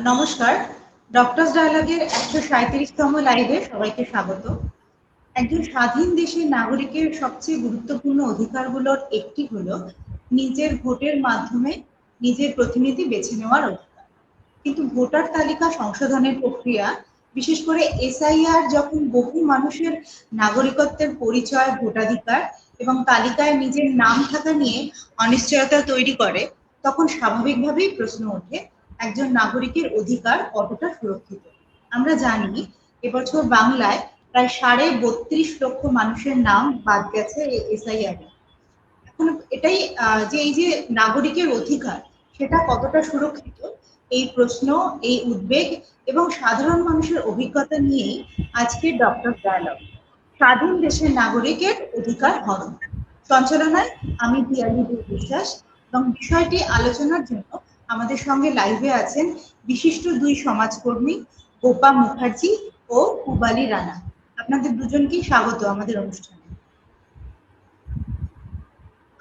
নমস্কার, ডক্টরস ডায়ালগের 137তম লাইভে সবাইকে স্বাগত। একজন স্বাধীন দেশের নাগরিকের সবচেয়ে গুরুত্বপূর্ণ অধিকারগুলোর একটি হলো নিজের ভোটের মাধ্যমে নিজের প্রতিনিধি বেছে নেওয়ার অধিকার। কিন্তু ভোটার তালিকা সংশোধনের প্রক্রিয়া, বিশেষ করে এসআইআর, যখন বহু মানুষের নাগরিকত্বের পরিচয়, ভোটাধিকার এবং তালিকায় নিজের নাম থাকা নিয়ে অনিশ্চয়তা তৈরি করে, তখন স্বাভাবিকভাবেই প্রশ্ন ওঠে একজন নাগরিকের অধিকার কতটা সুরক্ষিত। আমরা জানি এবছর বাংলায় প্রায় 32.5 লক্ষ মানুষের নাম বাদ গেছে এসআইআর। এখন এটাই যে এই যে নাগরিকের অধিকার সেটা কতটা সুরক্ষিত, এই প্রশ্ন, এই উদ্বেগ এবং সাধারণ মানুষের অভিজ্ঞতা নিয়েই আজকের ডক্টরস ডায়ালগ, স্বাধীন দেশের নাগরিকের অধিকার হরণ। সঞ্চালনায় আমি পিয়ালি বিশ্বাস, এবং বিষয়টি আলোচনার জন্য আমাদের সঙ্গে লাইভে আছেন বিশিষ্ট দুই সমাজকর্মী গোপা মুখার্জি ও পুবালি রানা। আপনাদের দুজনকেই স্বাগত আমাদের অনুষ্ঠানে।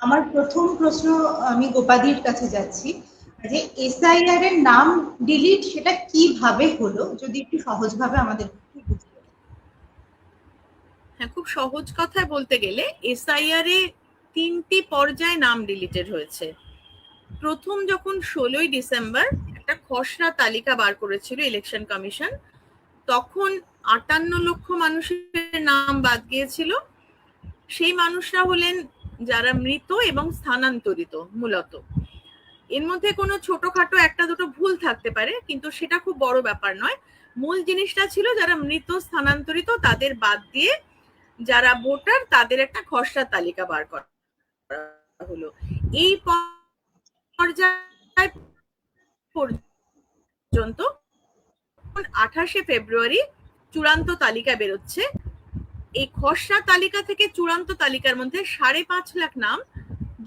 আমার প্রথম প্রশ্ন আমি গোপাদির কাছে যাচ্ছি, যে এসআইআর এর নাম ডিলিট সেটা কিভাবে হলো, যদি একটু সহজভাবে আমাদের বুঝিয়ে। হ্যাঁ, খুব সহজ কথায় বলতে গেলে এসআইআর এ 3টি পর্যায়ে নাম ডিলিটেড হয়েছে। প্রথম যখন 16ই ডিসেম্বর একটা খসড়া তালিকা বার করেছিল ইলেকশন কমিশন, তখন 58 লক্ষ মানুষের নাম বাদ গিয়েছিল। সেই মানুষরা হলেন যারা মৃত এবং স্থানান্তরিত। মূলত এর মধ্যে কোনো ছোটখাটো একটা দুটো ভুল থাকতে পারে, কিন্তু সেটা খুব বড় ব্যাপার নয়। মূল জিনিসটা ছিল যারা মৃত, স্থানান্তরিত, তাদের বাদ দিয়ে যারা ভোটার তাদের একটা খসড়া তালিকা বার করা হলো। এই পর্যায় পর্যন্ত 28শে ফেব্রুয়ারি চূড়ান্ত তালিকা বেরোচ্ছে। এই খসড়া তালিকা থেকে চূড়ান্ত তালিকার মধ্যে 5.5 লাখ নাম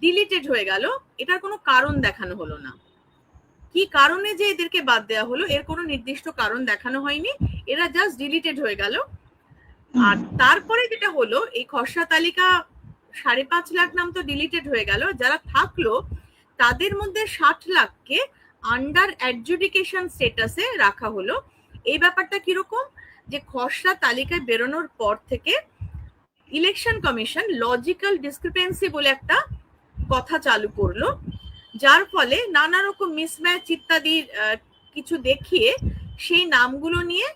ডিলিটেড হয়ে গেল। এটার কোনো কারণ দেখানো হলো না। কি কারণে যে এদেরকে বাদ দেওয়া হলো এর কোনো নির্দিষ্ট কারণ দেখানো হয়নি, এরা জাস্ট ডিলিটেড হয়ে গেল। আর তারপরে যেটা হলো, এই খসড়া তালিকা 5.5 লাখ নাম তো ডিলিটেড হয়ে গেল, যারা থাকলো তাদের মধ্যে 60 লাখকে আন্ডার অ্যাডজুডিকেশন স্ট্যাটাসে রাখা হলো। এই ব্যাপারটা কিরকম, যে খসড়া তালিকায় বেরোনোর পর থেকে ইলেকশন কমিশন লজিক্যাল ডিসক্রিপেন্সি বলে একটা কথা চালু করলো, যার ফলে নানা রকম মিসম্যাচ ইত্যাদি কিছু দেখিয়ে সেই নামগুলো নিয়ে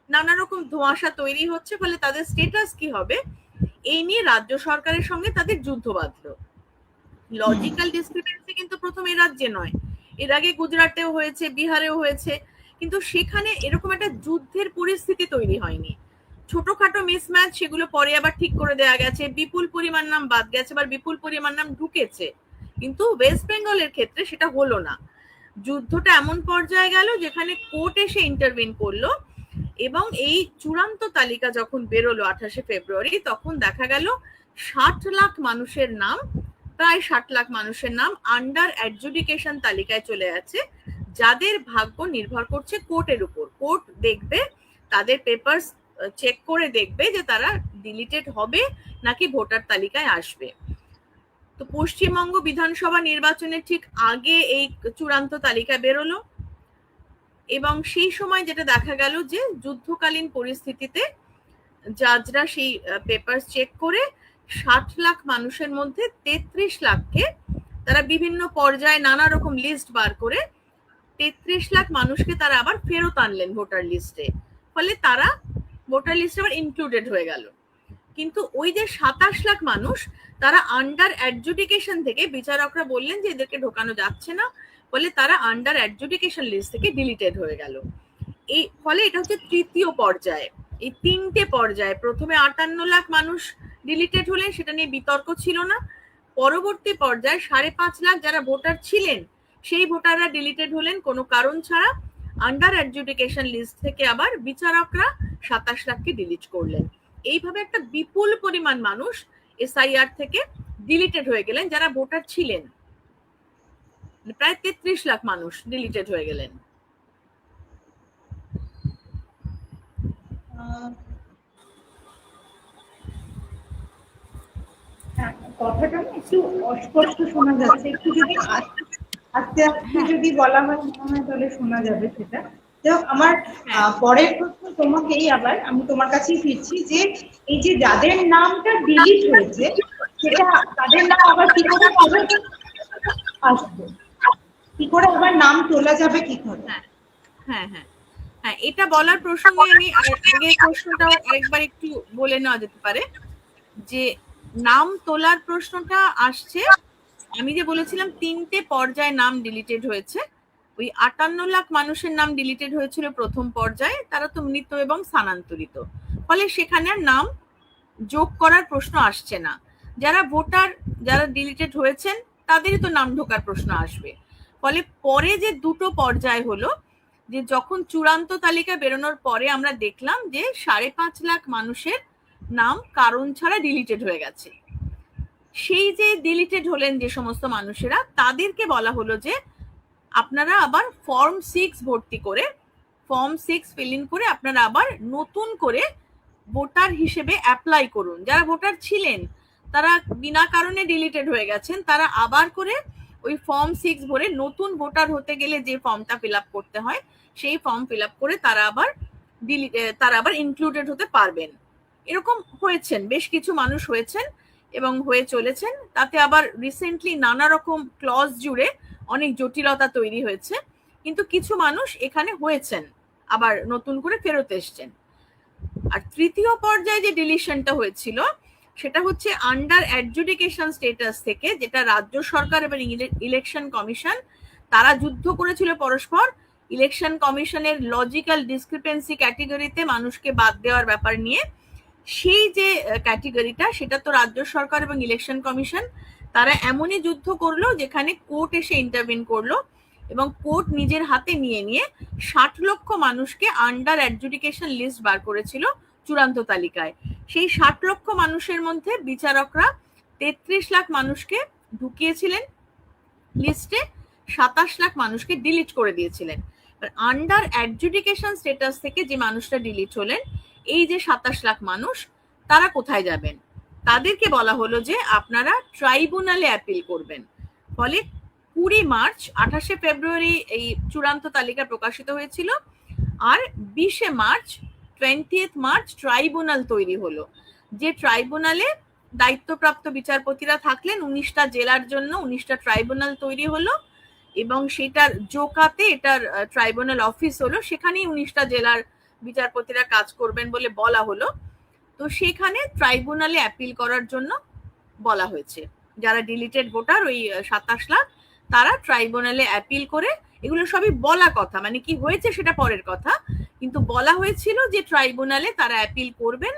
নানা রকম ধোঁয়াশা তৈরি হচ্ছে। ফলে তাদের স্ট্যাটাস কি হবে এই নিয়ে রাজ্য সরকারের সঙ্গে তাদের যুদ্ধ বাঁধলো। লজিক্যাল ডিসক্রিপেন্সি কিন্তু প্রথম এই রাজ্যে নয়, এর আগে গুজরাটেও হয়েছে, বিহারেও হয়েছে, কিন্তু সেখানে এরকম একটা যুদ্ধের পরিস্থিতি তৈরি হয়নি। ছোটখাটো মিসম্যাচ সেগুলো পরে আবার ঠিক করে দেওয়া গেছে, বিপুল পরিমাণ নাম বাদ গেছে, আবার বিপুল পরিমাণ নাম ঢুকেছে। কিন্তু ওয়েস্ট বেঙ্গলের ক্ষেত্রে সেটা হলো না। যুদ্ধটা এমন পর্যায়ে গেল যেখানে কোর্ট এসে ইন্টারভিন করলো, এবং এই চূড়ান্ত তালিকা যখন বেরোলো 28শে ফেব্রুয়ারি, তখন দেখা গেল 60 লাখ মানুষের নাম, প্রায় 60 লাখ মানুষের নাম আন্ডার অ্যাডজুডিকেশন তালিকায় চলে আছে, যাদের ভাগ্য নির্ভর করছে কোর্টের উপর। কোর্ট দেখবে, তাদের পেপারস চেক করে দেখবে যে তারা ডিলিটেড হবে নাকি ভোটার তালিকায় আসবে। তো পশ্চিমবঙ্গ বিধানসভা নির্বাচনের ঠিক আগে এই চূড়ান্ত তালিকা বেরোলো, এবং সেই সময় যেটা দেখা গেল যে যুদ্ধকালীন পরিস্থিতিতে জাজরা সেই পেপারস চেক করে 60 লাখ মানুষের মধ্যে 33 লাখকে তারা বিভিন্ন পর্যায়ে নানা রকম লিস্ট বার করে 33 লাখ মানুষকে তারা আবার ফেরত আনলেন ভোটার লিস্টে। ফলে তারা ভোটার লিস্টে আবার ইনক্লুডেড হয়ে গেল। কিন্তু ওই যে 27 লাখ মানুষ, তারা আন্ডার অ্যাডজুডিকেশন থেকে বিচারকরা বললেন যে এদেরকে ঢোকানো যাচ্ছে না, ফলে তারা আন্ডার অ্যাডজুডিকেশন লিস্ট থেকে ডিলিটেড হয়ে গেল। এই ফলে এটা হচ্ছে তৃতীয় পর্যায়ে। এই 3টে পর্যায়ে, প্রথমে 58 লাখ মানুষ ডিলিটেড হলেন, সেটা নিয়ে বিতর্ক ছিল না। পরবর্তী পর্যায়ে 5.5 লাখ যারা ভোটার ছিলেন সেই ভোটাররা ডিলিটেড হলেন কোনো কারণ ছাড়া। আন্ডার অ্যাডজুডিকেশন লিস্ট থেকে আবার বিচারকরা 27 লাখকে ডিলিট করলেন। এইভাবে একটা বিপুল পরিমাণ মানুষ এসআইআর থেকে ডিলিটেড হয়ে গেলেন যারা ভোটার ছিলেন। প্রায় 33 লাখ মানুষ ডিলিটেড হয়ে গেলেন। কথাটা একটু অস্পষ্ট শোনা যাচ্ছে, একটু যদি আস্তে আস্তে যদি বলা হয় তাহলে শোনা যাবে সেটা। আমার পরের প্রশ্ন তোমাকেই, আবার আমি তোমার কাছেই ফিরছি, যে এই যে যাদের নামটা ডিলিট হয়েছে সেটা তাদের নাম আবার কি করে আসবে, কি করে আবার নাম তোলা যাবে কি করে? হ্যাঁ হ্যাঁ হ্যাঁ, এটা বলার প্রসঙ্গে আমি আগের প্রশ্নটা আরেকবার একটু বলে নেওয়া যেতে পারে, যে নাম তোলার প্রশ্নটা আসছে, আমি যে বলেছিলাম 3টে পর্যায়ে নাম ডিলিটেড হয়েছে, ওই 58 লাখ মানুষের নাম ডিলিটেড হয়েছিল প্রথম পর্যায়ে, তারা তো মৃত এবং স্থানান্তরিত, ফলে সেখানে আর নাম যোগ করার প্রশ্ন আসছে না। যারা ভোটার, যারা ডিলিটেড হয়েছেন তাদেরই তো নাম ঢোকার প্রশ্ন আসবে। ফলে পরে যে দুটো পর্যায় হলো, যে যখন চূড়ান্ত তালিকা বেরোনোর পরে আমরা দেখলাম যে 5.5 লাখ মানুষের নাম কারণ ছাড়া ডিলিটেড হয়ে গেছে। সেই যে ডিলিটেড হলেন যে সমস্ত মানুষেরা, তাদেরকে বলা হলো যে আপনারা আবার ফর্ম 6 ভর্তি করে, ফর্ম 6 ফিল ইন করে আপনারা আবার নতুন করে ভোটার হিসেবে অ্যাপ্লাই করুন। যারা ভোটার ছিলেন তারা বিনা কারণে ডিলিটেড হয়ে গেছেন, তারা আবার করে ওই ফর্ম 6 ভরে নতুন ভোটার হতে গেলে যে ফর্মটা ফিল আপ করতে হয় সেই ফর্ম ফিল আপ করে তারা আবার ইনক্লুডেড হতে পারবেন। এরকম হয়েছেন, বেশ কিছু মানুষ হয়েছেন এবং হয়ে চলেছেন। তাতে আবার রিসেন্টলি নানা রকম ক্লজ জুড়ে অনেক জটিলতা তৈরি হয়েছে, কিন্তু কিছু মানুষ এখানে হয়েছেন, আবার নতুন করে ফেরত এসছেন। আর তৃতীয় পর্যায়ে যে ডিলিশনটা হয়েছিল সেটা হচ্ছে আন্ডার অ্যাডজুডিকেশন স্ট্যাটাস থেকে, যেটা রাজ্য সরকার এবং ইলেকশন কমিশন তারা যুদ্ধ করেছিল পরস্পর, ইলেকশন কমিশনের লজিক্যাল ডিসক্রিপেন্সি ক্যাটেগরিতে মানুষকে বাদ দেওয়ার ব্যাপার নিয়ে। সেই যে ক্যাটেগরিটা, সেটা তো রাজ্য সরকার এবং ইলেকশন কমিশন তারা এমনই যুদ্ধ করলো যেখানে কোর্ট এসে ইন্টারভিন করলো এবং কোর্ট নিজের হাতে নিয়ে 60 লক্ষ মানুষকে আন্ডার অ্যাডজুডিকেশন লিস্ট বার করেছিল চূড়ান্ত তালিকায়। সেই 60 লক্ষ মানুষের মধ্যে বিচারকরা 33 লাখ মানুষকে ঢুকিয়েছিলেন লিস্টে, 27 লাখ মানুষকে ডিলিট করে দিয়েছিলেন। আন্ডার অ্যাডজুডিকেশন স্ট্যাটাস থেকে যে মানুষটা ডিলিট হলেন, এই যে 27 লাখ মানুষ, তারা কোথায় যাবেন? তাদেরকে বলা হলো যে আপনারা ট্রাইব্যুনালে অ্যাপিল করবেন। ফলে 20 মার্চ, 28 ফেব্রুয়ারি এই চূড়ান্ত তালিকা প্রকাশিত হয়েছিল, আর 20 মার্চ, 20th মার্চ ট্রাইব্যুনাল তৈরি হলো, যে ট্রাইব্যুনালে দায়িত্বপ্রাপ্ত বিচারপতিরা থাকলেন। 19টা জেলার জন্য 19টা ট্রাইব্যুনাল তৈরি হলো এবং সেটার জোকাতে এটার ট্রাইব্যুনাল অফিস হলো, সেখানেই 19টা জেলার বিচারপতিরা কাজ করবেন বলে বলা হলো। তো সেখানে ট্রাইব্যুনালে অ্যাপিল করার জন্য বলা হয়েছে। যারা ডিলিটেড ভোটার ওই 27 লাখ, তারা ট্রাইব্যুনালে অ্যাপিল করে, এগুলো সবই বলা কথা, মানে কি হয়েছে সেটা পরের কথা, কিন্তু বলা হয়েছিল যে ট্রাইব্যুনালে তারা অ্যাপিল করবেন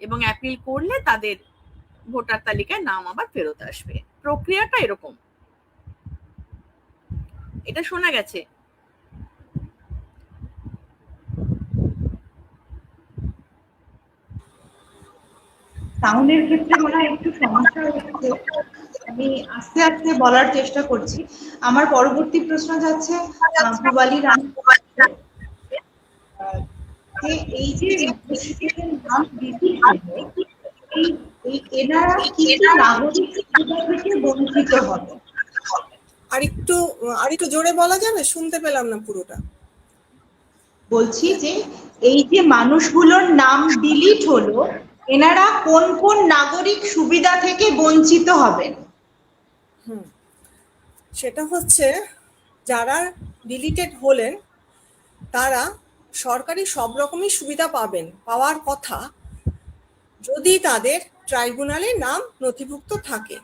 এবং অ্যাপিল করলে তাদের ভোটার তালিকায় নাম আবার ফেরত আসবে। প্রক্রিয়াটা এরকম, এটা শোনা গেছে। সাউন্ডের ক্ষেত্রে মনে হয় একটু সমস্যা হচ্ছে, আমি আস্তে আস্তে বলার চেষ্টা করছি। আমার পরবর্তী প্রশ্ন যাচ্ছে পূবালী রানী, যে এই যে নাম দিদি এনারা কি নাগরিক সুবিধা থেকে বঞ্চিত হবে? আরেকটু জোরে বলা যাবে? শুনতে পেলাম না পুরোটা। বলছি যে এই যে মানুষগুলোর নাম ডিলিট হলো, এনারা কোন কোন নাগরিক সুবিধা থেকে বঞ্চিত হবেন? সেটা হচ্ছে, যারা ডিলিটেড হলেন তারা সরকারি সব রকমই সুবিধা পাওয়ার কথা, যদি তাদের ট্রাইব্যুনালে নাম নথিভুক্ত থাকে।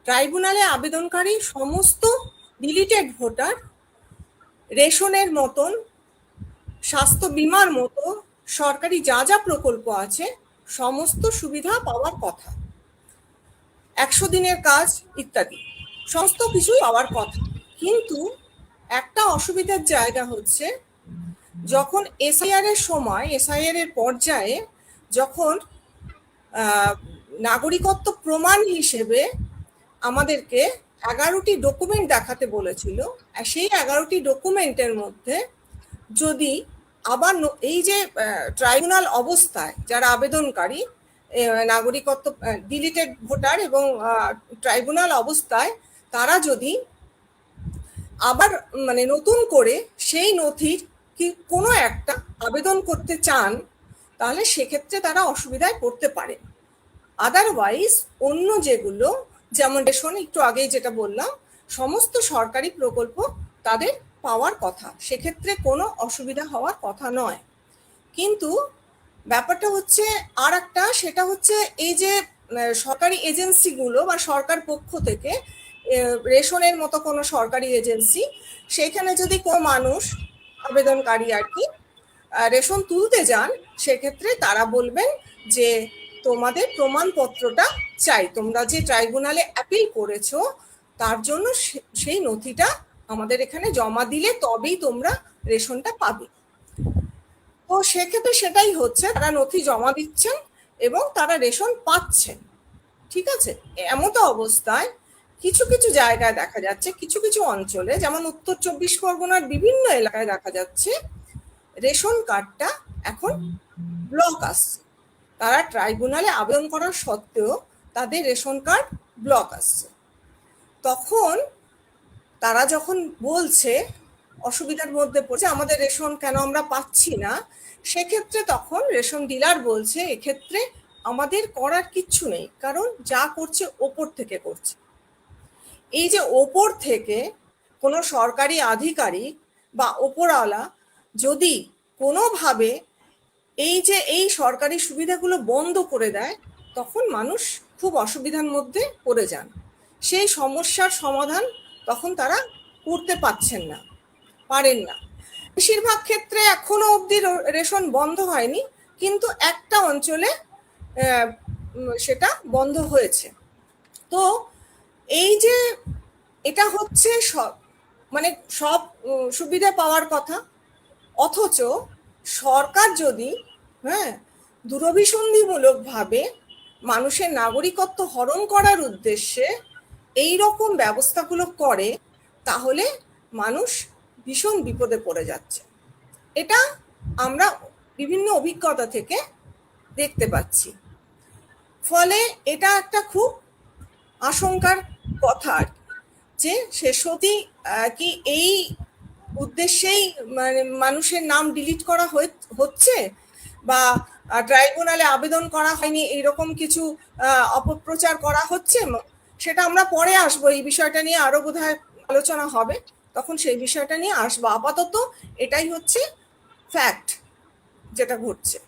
ট্রাইব্যুনালে আবেদনকারী সমস্ত ডিলিটেড ভোটার রেশনের মতন, স্বাস্থ্য বীমার মতো, সরকারি যা যা প্রকল্প আছে সমস্ত সুবিধা পাওয়ার কথা, 100 দিনের কাজ ইত্যাদি সমস্ত কিছু পাওয়ার কথা। কিন্তু একটা অসুবিধার জায়গা হচ্ছে, যখন এসআইআর এর সময়, এসআইআর এর পর্যায়ে যখন নাগরিকত্ব প্রমাণ হিসেবে আমাদেরকে 11টি ডকুমেন্ট দেখাতে বলেছিল, সেই 11টি ডকুমেন্টের মধ্যে যদি আবার এই যে ট্রাইব্যুনাল অবস্থায় যারা আবেদনকারী, নাগরিকত্ব ডিলিটেড ভোটার এবং ট্রাইব্যুনাল অবস্থায়, তারা যদি আবার মানে নতুন করে সেই নথির কি কোনো একটা আবেদন করতে চান, তাহলে সেক্ষেত্রে তারা অসুবিধায় পড়তে পারে। আদারওয়াইজ অন্য যেগুলো, যেমন রেশন একটু আগেই যেটা বললাম, সমস্ত সরকারি প্রকল্প তাদের পাওয়ার কথা, সেক্ষেত্রে কোনো অসুবিধা হওয়ার কথা নয়। কিন্তু ব্যাপারটা হচ্ছে আর একটা, সেটা হচ্ছে এই যে সরকারি এজেন্সিগুলো বা সরকার পক্ষ থেকে রেশনের মতো কোনো সরকারি এজেন্সি, সেখানে যদি কোনো মানুষ আবেদনকারী আর কি রেশন তুলতে যান, সেক্ষেত্রে তারা বলবেন যে তোমাদের প্রমাণপত্রটা চাই, তোমরা যে ট্রাইব্যুনালে অ্যাপিল করেছো তার জন্য সেই নথিটা আমাদের এখানে জমা দিলে তবেই তোমরা রেশনটা পাবে। তো সেক্ষেত্রে সেটাই হচ্ছে, তারা নথি জমা দিচ্ছেন এবং তারা রেশন পাচ্ছেন। ঠিক আছে, এমতো অবস্থায় কিছু কিছু জায়গায় দেখা যাচ্ছে, কিছু কিছু অঞ্চলে, যেমন উত্তর 24 পরগনার বিভিন্ন এলাকায় দেখা যাচ্ছে রেশন কার্ডটা এখন ব্লক আসছে। তারা ট্রাইব্যুনালে আবেদন করার সত্ত্বেও তাদের রেশন কার্ড ব্লক আসছে। তখন তারা যখন বলছে অসুবিধার মধ্যে পড়ছে, আমাদের রেশন কেন আমরা পাচ্ছি না, সেক্ষেত্রে তখন রেশন ডিলার বলছে এক্ষেত্রে আমাদের করার কিচ্ছু নেই, কারণ যা করছে ওপর থেকে করছে। এই যে ওপর থেকে কোনো সরকারি আধিকারিক বা ওপরওয়ালা যদি কোনোভাবে এই সরকারি সুবিধাগুলো বন্ধ করে দেয়, তখন মানুষ খুব অসুবিধার মধ্যে পড়ে যান। সেই সমস্যার সমাধান তখন তারা করতে পারেন না। বেশিরভাগ ক্ষেত্রে এখনো অবধি রেশন বন্ধ হয়নি, কিন্তু একটা অঞ্চলে সেটা বন্ধ হয়েছে। তো এই যে এটা হচ্ছে সব সুবিধা পাওয়ার কথা, অথচ সরকার যদি দূরভিসন্ধিমূলকভাবে মানুষের নাগরিকত্ব হরণ করার উদ্দেশ্যে এই রকম ব্যবস্থাগুলো করে, তাহলে মানুষ ভীষণ বিপদে পড়ে যাচ্ছে। এটা আমরা বিভিন্ন অভিজ্ঞতা থেকে দেখতে পাচ্ছি। ফলে এটা একটা খুব আশঙ্কার কথা, যে শেষতি কি এই উদ্দেশ্যেই মানে মানুষের নাম ডিলিট করা হচ্ছে, বা ট্রাইব্যুনালে আবেদন করা হয়নি এইরকম কিছু অপপ্রচার করা হচ্ছে, সেটা আমরা পরে আসবো। এই বিষয়টা নিয়ে আরো বোধহয় আলোচনা হবে, তখন সেই বিষয়টা নিয়ে আসবো। আপাতত এটাই হচ্ছে ফ্যাক্ট যেটা ঘটছে।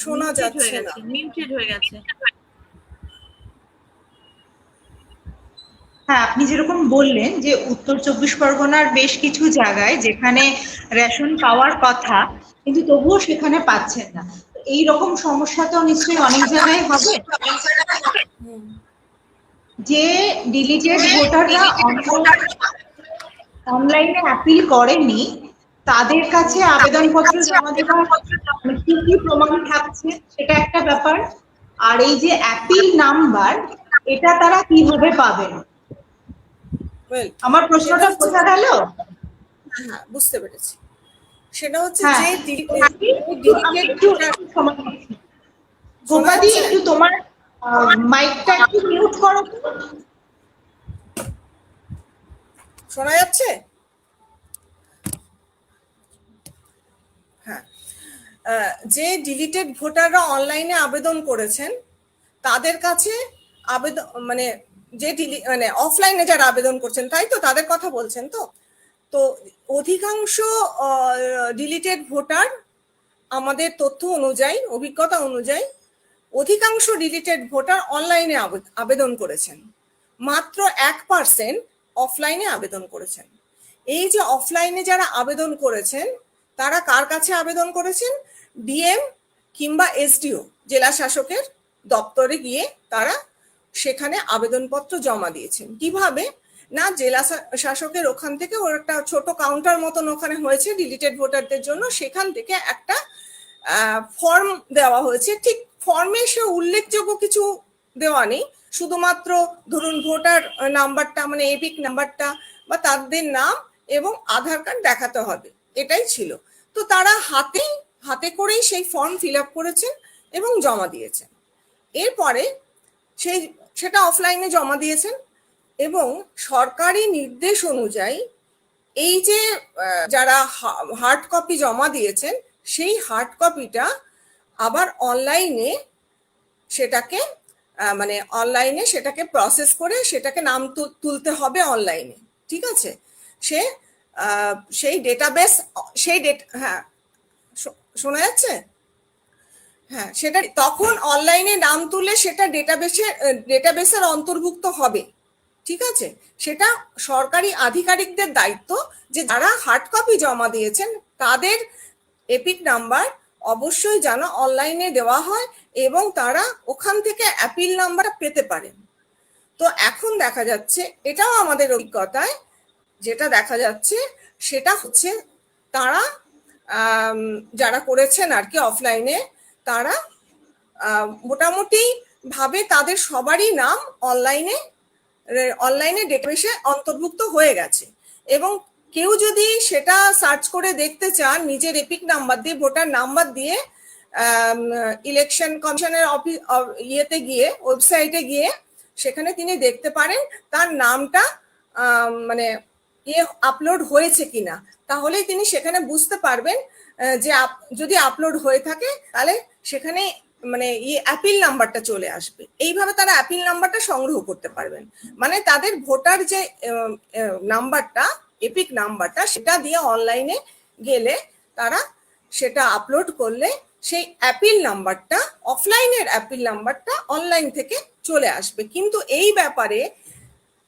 শোনা যাচ্ছে না, মিউটেড হয়ে গেছে। হ্যাঁ, আপনি যেরকম বললেন যে উত্তর 24 পরগনার বেশ কিছু জায়গায় যেখানে রেশন পাওয়ার কথা কিন্তু তবুও সেখানে পাচ্ছেন না, এই রকম সমস্যা তো নিশ্চয়ই অনেক জায়গায় হবে। যে ডিলিটেড ভোটাররা অনলাইনে অ্যাপিল করেনি, তাদের কাছে আবেদনপত্র জমা দেওয়ার কি কি প্রমাণ থাকছে সেটা একটা ব্যাপার। আর এই যে অ্যাপিল নাম্বার, এটা তারা কিভাবে পাবেন? আমার প্রশ্নটা বোঝা গেল? হ্যাঁ, বুঝতে পেরেছি। সেটা হচ্ছে যে গোপাদি, একটু তোমার মাইকটা একটু মিউট করো তো। শোনা যাচ্ছে? হ্যাঁ, যে ডিলিটেড ভোটাররা অনলাইনে আবেদন করেছেন তাদের কাছে আবেদন মানে অফলাইনে যারা আবেদন করছেন, তাই তো তাদের কথা বলছেন। তো অধিকাংশ ডিলিটেড ভোটার, আমাদের তথ্য অনুযায়ী, অভিজ্ঞতা অনুযায়ী অধিকাংশ ডিলিটেড ভোটার অনলাইনে আবেদন করেছেন, মাত্র 1% অফলাইনে আবেদন করেছেন। এই যে অফলাইনে যারা আবেদন করেছেন তারা কার কাছে আবেদন করেছেন? ডিএম কিংবা এসডিও, জেলা শাসকের দপ্তরে গিয়ে তারা সেখানে আবেদনপত্র জমা দিয়েছেন। কিভাবে না, জেলা শাসকের ওখান থেকে ওর একটা ছোট কাউন্টার মতন ওখানে হয়েছে ডিলিটেড ভোটারদের জন্য, সেখান থেকে একটা ফর্ম দেওয়া হয়েছে। ঠিক ফর্মে সে উল্লেখযোগ্য কিছু দেওয়া নেই, শুধুমাত্র ধরুন ভোটার নাম্বারটা মানে এপিক নাম্বারটা বা তাদের নাম এবং আধার কার্ড দেখাতে হবে, এটাই ছিল। তো তারা হাতে করেই সেই ফর্ম ফিল আপ করেছেন এবং জমা দিয়েছেন। এরপরে সেটা অফলাইনে জমা দিয়েছেন এবং সরকারি নির্দেশ অনুযায়ী এই যে যারা হার্ড কপি জমা দিয়েছেন সেই হার্ড কপিটা আবার অনলাইনে সেটাকে প্রসেস করে সেটাকে নাম তুলতে হবে অনলাইনে, ঠিক আছে? সেই ডেটাবেস, হ্যাঁ শোনা যাচ্ছে? হ্যাঁ, সেটা তখন অনলাইনে নাম তুলে সেটা ডেটাবেসের অন্তর্ভুক্ত হবে, ঠিক আছে? সেটা সরকারি আধিকারিকদের দায়িত্ব যে যারা হার্ড কপি জমা দিয়েছেন তাদের এপিক নাম্বার অবশ্যই যেন অনলাইনে দেওয়া হয় এবং তারা ওখান থেকে অ্যাপিল নাম্বার পেতে পারেন। তো এখন দেখা যাচ্ছে, এটাও আমাদের অভিজ্ঞতায় যেটা দেখা যাচ্ছে সেটা হচ্ছে তারা যারা করেছেন আর কি অফলাইনে, তারা মোটামুটি ভাবে তাদের সবারই নাম অনলাইনে ডেটাবেসে অন্তর্ভুক্ত হয়ে গেছে এবং কেউ যদি সেটা সার্চ করে দেখতে চান নিজের এপিক নাম্বার দিয়ে, ভোটার নাম্বার দিয়ে ইলেকশন কমিশনের ইয়েতে গিয়ে, ওয়েবসাইটে গিয়ে সেখানে তিনি দেখতে পারেন তার নামটা মানে আপলোড হয়েছে কিনা। তাহলেই তিনি সেখানে বুঝতে পারবেন যে যদি আপলোড হয়ে থাকে তাহলে সেখানে মানে অ্যাপিল নাম্বারটা চলে আসবে। এইভাবে তারা অ্যাপিল নাম্বারটা সংগ্রহ করতে পারবেন, মানে তাদের ভোটার যে নাম্বারটা, এপিক নাম্বারটা, সেটা দিয়ে অনলাইনে গেলে তারা সেটা আপলোড করলে সেই অ্যাপিল নাম্বারটা, অফলাইনের অ্যাপিল নাম্বারটা অনলাইন থেকে চলে আসবে। কিন্তু এই ব্যাপারে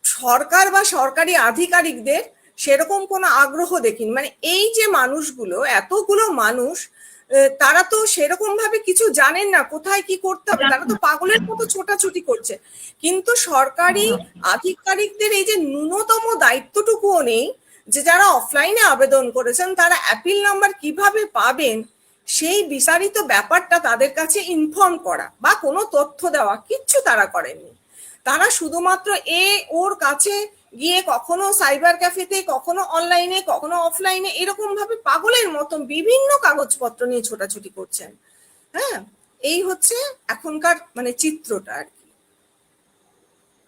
সরকার বা সরকারি আধিকারিকদের সেরকম কোনো আগ্রহ দেখিনি। মানে এই যে মানুষগুলো, এতগুলো মানুষ, তারা তো সেরকম ভাবে কিছু জানেন না কোথায় কি করতে হবে, তারা তো পাগলের মতো ছোটাছুটি করছে। কিন্তু সরকারি আধিকারিকদের এই যে ন্যূনতম দায়িত্বটুকুও নেই যে যারা অফলাইনে আবেদন করেছেন তারা অ্যাপিল নাম্বার কিভাবে পাবেন সেই বিস্তারিত ব্যাপারটা তাদের কাছে ইনফর্ম করা বা কোনো তথ্য দেওয়া, কিচ্ছু তারা করেননি। তারা শুধুমাত্র ওর কাছে গিয়ে কখনো সাইবার ক্যাফেতে, কখনো অনলাইনে, কখনো অফলাইনে, এরকম ভাবে পাগলের মতন বিভিন্ন কাগজপত্র নিয়ে ছোটাছুটি করছেন। হ্যাঁ, এই হচ্ছে এখনকার মানে চিত্রটা আর কি।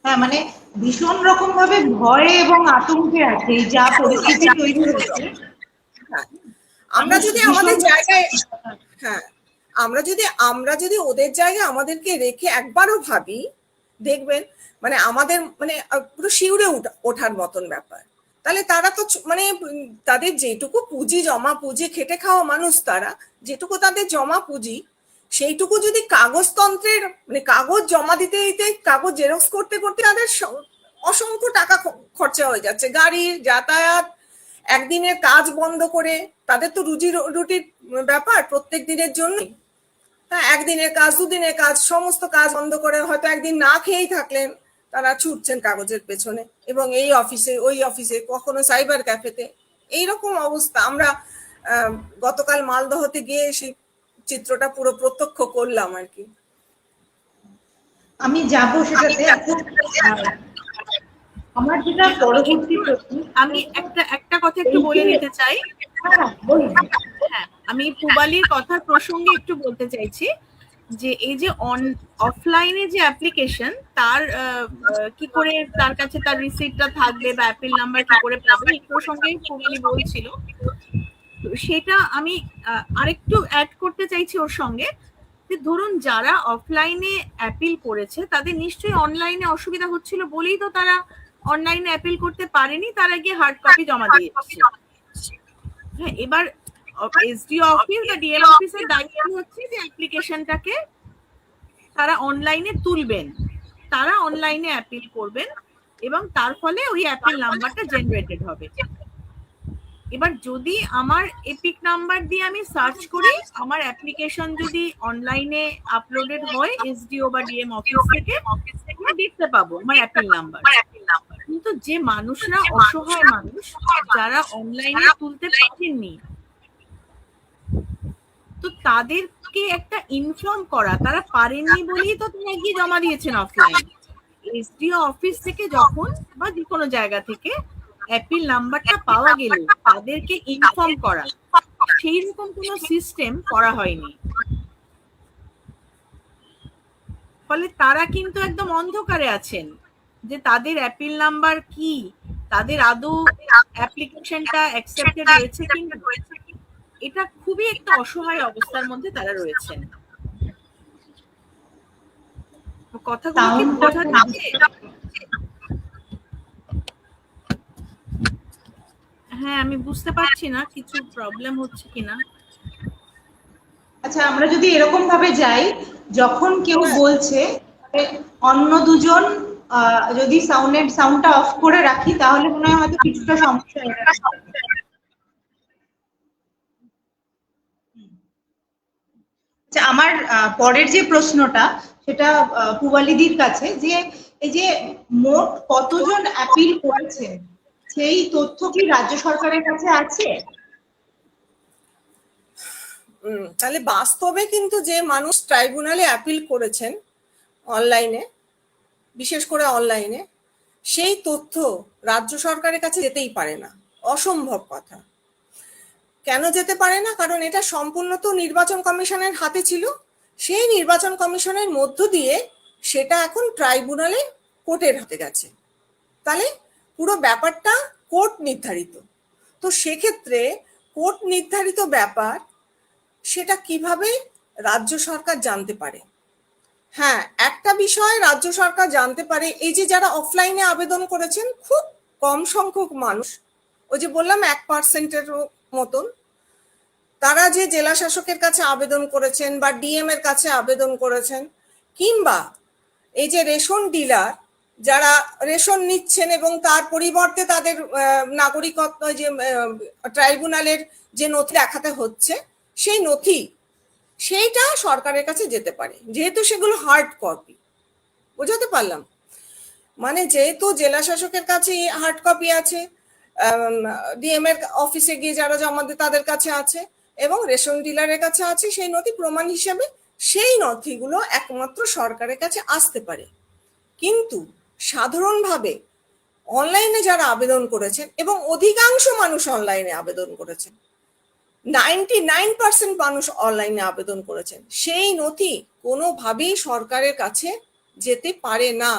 হ্যাঁ, মানে ভীষণ রকম ভাবে ভয়ে এবং আতঙ্কে আছে যা পরিস্থিতি তৈরি হয়েছে। আমরা যদি আমাদের জায়গায়, হ্যাঁ আমরা যদি ওদের জায়গায় আমাদেরকে রেখে একবারও ভাবি, দেখবেন মানে আমাদের মানে পুরো শিউরে ওঠার মতন ব্যাপার। তাহলে তারা তো মানে তাদের যেটুকু পুঁজি, জমা পুঁজি, খেটে খাওয়া মানুষ, তারা যেটুকু তাদের জমা পুঁজি, সেইটুকু যদি কাগজতন্ত্রের মানে কাগজ জমা দিতে দিতে, কাগজ জেরক্স করতে করতে তাদের অসংখ্য টাকা খরচা হয়ে যাচ্ছে, গাড়ির যাতায়াত, একদিনের কাজ বন্ধ করে, তাদের তো রুজি রুটির ব্যাপার প্রত্যেক দিনের জন্যই। হ্যাঁ, একদিনের কাজ, দুদিনের কাজ, সমস্ত কাজ বন্ধ করে হয়তো একদিন না খেয়েই থাকলেন, তারা ছুটছেন কাগজের পেছনে, এবং এই অফিসে ওই অফিসে, কখনো সাইবার ক্যাফেতে, এইরকম অবস্থা। আমরা গতকাল মালদহতে গিয়ে সেই চিত্রটা পুরো প্রত্যক্ষ করলাম আর কি। আমি যাবো সেটাতে। আমার যেটা পরবর্তী প্রশ্ন, আমি একটা কথা একটু বলে নিতে চাই। হ্যাঁ, আমি পুবালির কথার প্রসঙ্গে একটু বলতে চাইছি যে এই যে অফলাইনে যে অ্যাপ্লিকেশন, তার কি করে তার কাছে তার রিসিপ্টটা থাকবে বা অ্যাপিল নাম্বার কি করে পাবে, এই প্রসঙ্গেই পুবালি বলছিল। সেটা আমি আরেকটু অ্যাড করতে চাইছি ওর সঙ্গে, যে ধরুন যারা অফলাইনে অ্যাপিল করেছে তাদের নিশ্চয়ই অনলাইনে অসুবিধা হচ্ছিল বলেই তো তারা অনলাইনে অ্যাপিল করতে পারেনি, তারা গিয়ে হার্ড কপি জমা দিয়েছে। হ্যাঁ, এবার এসডিও অফিস বা ডিএম অফিসের দায়িত্ব হচ্ছে যে অ্যাপ্লিকেশনটাকে তারা অনলাইনে তুলবেন, তারা অনলাইনে অ্যাপিল করবেন এবং তার ফলে ওই অ্যাপিল নাম্বারটা জেনারেটেড হবে। এবার যদি আমার এপিক নাম্বার দিয়ে আমি সার্চ করি, আমার অ্যাপ্লিকেশন যদি অনলাইনে আপলোডেড হয় এসডিও বা ডিএম অফিস থেকে, আমি দেখতে পাবো আমার অ্যাপিল নাম্বার। কিন্তু যে মানুষরা অসহায় মানুষ, যারা অনলাইনে তুলতে পারেননি, তো তাদেরকে একটা ইনফর্ম করা, তারা পারেননি বলেই তো তারা গিয়ে জমা দিয়েছেন অফলাইন। এসডিও অফিস থেকে যখন বা যে কোনো জায়গা থেকে অ্যাপিল নাম্বারটা পাওয়া গেল তাদেরকে ইনফর্ম করা, সেই রকম কোনো সিস্টেম করা হয়নি। ফলে তারা কিন্তু একদম অন্ধকারে আছেন যে তাদের অ্যাপিল নাম্বার কি, তাদের আদৌ অ্যাপ্লিকেশনটা অ্যাকসেপ্টেড হয়েছে কিনা। এটা খুবই একটা অসহায় অবস্থার মধ্যে তারা রয়েছেন। কথাগুলো কি বোঝা যাচ্ছে? হ্যাঁ, আমি বুঝতে পারছি না কিছু প্রবলেম হচ্ছে কিনা। আচ্ছা, আমরা যদি এরকম ভাবে যাই, যখন কেউ বলছে অন্য দুজন যদি সাউন্ডটা অফ করে রাখি তাহলে মনে হয় হয়তো কিছুটা সমস্যা হবে। আচ্ছা, আমার পরের যে প্রশ্নটা সেটা পুবালিদির কাছে, যে এই যে মোট কতজন অ্যাপিল করেছেন সেই তথ্য কি রাজ্য সরকারের কাছে আছে? তাহলে বাস্তবে কিন্তু যে মানুষ ট্রাইব্যুনালে অ্যাপিল করেছেন অনলাইনে, বিশেষ করে অনলাইনে, সেই তথ্য রাজ্য সরকারের কাছে যেতেই পারে না, অসম্ভব কথা। কেন যেতে পারে না? কারণ এটা সম্পূর্ণ তো নির্বাচন কমিশনের হাতে ছিল, সেই নির্বাচন কমিশনের মধ্য দিয়ে সেটা এখন ট্রাইব্যুনালে কোর্টের হাতে গেছে। তাহলে পুরো ব্যাপারটা কোর্ট নির্ধারিত। তো সেক্ষেত্রে কোর্ট নির্ধারিত ব্যাপার, সেটা কিভাবে রাজ্য সরকার জানতে পারে? হ্যাঁ, একটা বিষয় রাজ্য সরকার জানতে পারে, এই যে যারা অফলাইনে আবেদন করেছেন, খুব কম সংখ্যক মানুষ, ওই যে বললাম 1% মতন, তারা যে জেলা শাসকের কাছে আবেদন করেছেন বা ডিএম এর কাছে আবেদন করেছেন, কিংবা এই যে রেশন ডিলার যারা রেশন নিচ্ছেন এবং তার পরিবর্তে তাদের নাগরিকত্ব, যে ট্রাইব্যুনালের যে নথি দেখাতে হচ্ছে, সেই নথি সেইটা সরকারের কাছে যেতে পারে, যেহেতু সেগুলো হার্ড কপি। বোঝাতে পারলাম? মানে যেহেতু জেলা শাসকের কাছে হার্ড কপি আছে, ডিএম এর অফিসে গিয়ে যারা জমা দেয় তাদের কাছে আছে, এবং রেশন ডিলারের কাছে আছে, সেই নথি প্রমাণ হিসেবে সেই নথিগুলো একমাত্র সরকারের কাছে আসতে পারে। কিন্তু সাধারণভাবে অনলাইনে যারা আবেদন করেছেন, এবং অধিকাংশ মানুষ অনলাইনে আবেদন করেছেন, 99% মানুষ অনলাইনে আবেদন করেছেন, সেই নথি কোনোভাবেই সরকারের কাছে যেতে পারে না।